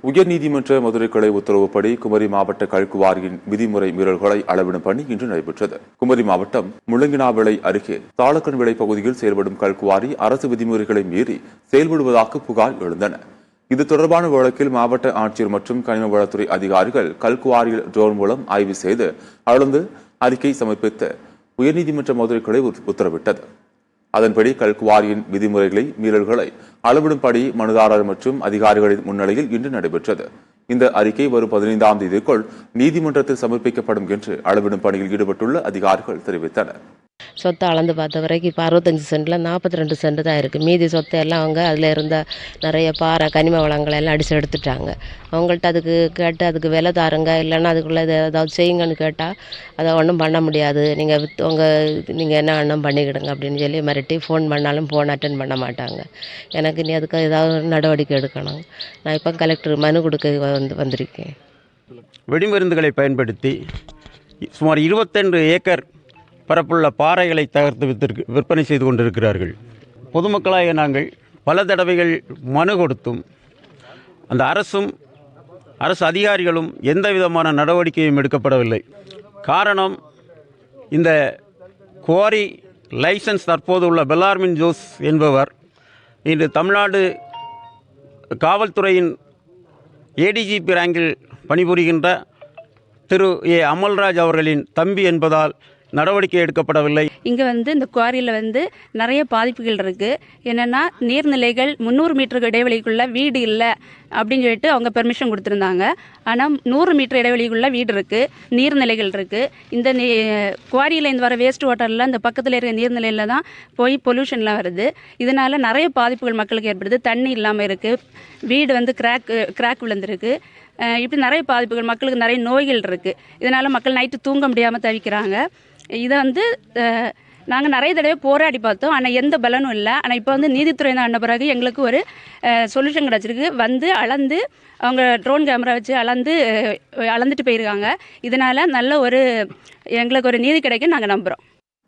உயர்நீதிமன்ற மதுரை கிளை உத்தரவுப்படி குமரி மாவட்ட கல்குவாரியின் விதிமுறை மீறல்களை அளவிடும் பணி இன்று நடைபெற்றது. குமரி மாவட்டம் முள்ளங்கினாவிளை அருகே தாளக்கன்விளை பகுதியில் செயல்படும் கல்குவாரி அரசு விதிமுறைகளை மீறி செயல்படுவதாக புகார் எழுந்தன. இது தொடர்பான வழக்கில் மாவட்ட ஆட்சியர் மற்றும் கனிம வளத்துறை அதிகாரிகள் கல்குவாரியில் ட்ரோன் மூலம் ஆய்வு செய்து அளந்து அறிக்கை சமர்ப்பித்து உயர்நீதிமன்ற மதுரை கிளை உத்தரவிட்டது. அதன்படி கல்குவாரியின் விதிமுறைகளை மீறல்களை அளவிடும்படி மனுதாரர் மற்றும் அதிகாரிகளின் முன்னிலையில் இன்று நடைபெற்றது. இந்த அறிக்கை வரும் 15ஆம் தேதிக்குள் நீதிமன்றத்தில் சமர்ப்பிக்கப்படும் என்று அளவிடும் பணியில் ஈடுபட்டுள்ள அதிகாரிகள் தெரிவித்தனர். சொத்தை அளந்து பார்த்த வரைக்கும் இப்போ 65 சென்டில் 42 சென்ட் தான் இருக்குது. மீதி சொத்தை எல்லாம் அவங்க அதில் இருந்த நிறைய பாறை கனிம வளங்களை எல்லாம் அடித்து எடுத்துட்டாங்க. அவங்கள்ட்ட அதுக்கு கேட்டு அதுக்கு விலை தாருங்க, இல்லைன்னா அதுக்குள்ளே ஏதாவது செய்யுங்கன்னு கேட்டால் அதை ஒன்றும் பண்ண முடியாது, நீங்கள் என்ன வேணும் பண்ணிக்கிடுங்க அப்படின்னு சொல்லி மிரட்டி ஃபோன் பண்ணாலும் ஃபோன் அட்டன் பண்ண மாட்டாங்க. எனக்கு நீ அதுக்கு ஏதாவது நடவடிக்கை எடுக்கணும். நான் இப்போ கலெக்டர் மனு கொடுக்க வந்திருக்கேன். வெடிமருந்துகளை பயன்படுத்தி சுமார் 22 ஏக்கர் பரப்புள்ள பாறைகளை தகர்த்து விற்பனை செய்து கொண்டிருக்கிறார்கள். பொதுமக்களாக நாங்கள் பல தடவைகள் மனு கொடுத்தும் அந்த அரசு அதிகாரிகளும் எந்த விதமான நடவடிக்கையும் எடுக்கப்படவில்லை. காரணம், இந்த குவாரி லைசன்ஸ் தற்போது உள்ள பெல்லார்மின் ஜோஸ் என்பவர் இன்று தமிழ்நாடு காவல்துறையின் ஏடிஜிபி ரேங்கில் பணிபுரிகின்ற திரு ஏ அமல்ராஜ் அவர்களின் தம்பி என்பதால் நடவடிக்கை எடுக்கப்படவில்லை. இங்கே இந்த குவாரியில் நிறைய பாதிப்புகள் இருக்குது. என்னென்னா, நீர்நிலைகள் 300 மீட்டருக்கு இடைவெளிக்குள்ள வீடு இல்லை அப்படின்னு சொல்லிட்டு அவங்க பெர்மிஷன் கொடுத்துருந்தாங்க. ஆனால் 100 மீட்டர் இடைவெளிக்குள்ள வீடு இருக்குது, நீர்நிலைகள் இருக்குது. இந்த குவாரியில் இருந்து வர வேஸ்ட் வாட்டரில் இந்த பக்கத்தில் இருக்கிற நீர்நிலையில் தான் போய் பொல்யூஷன்லாம் வருது. இதனால் நிறைய பாதிப்புகள் மக்களுக்கு ஏற்படுது. தண்ணி இல்லாமல் இருக்குது, வீடு கிராக் விழுந்திருக்கு. இப்படி நிறைய பாதிப்புகள், மக்களுக்கு நிறைய நோய்கள் இருக்குது. இதனால் மக்கள் நைட்டு தூங்க முடியாமல் தவிக்கிறாங்க. இதை நாங்கள் நிறைய தடவை போராடி பார்த்தோம், ஆனால் எந்த பலனும் இல்லை. ஆனால் இப்போ நீதித்துறை ஆன பிறகு எங்களுக்கு ஒரு சொல்யூஷன் கிடச்சிருக்கு. அளந்து அவங்க ட்ரோன் கேமரா வச்சு அளந்துட்டு போயிருக்காங்க. இதனால் நல்ல எங்களுக்கு ஒரு நீதி கிடைக்கும் நாங்கள் நம்புகிறோம்.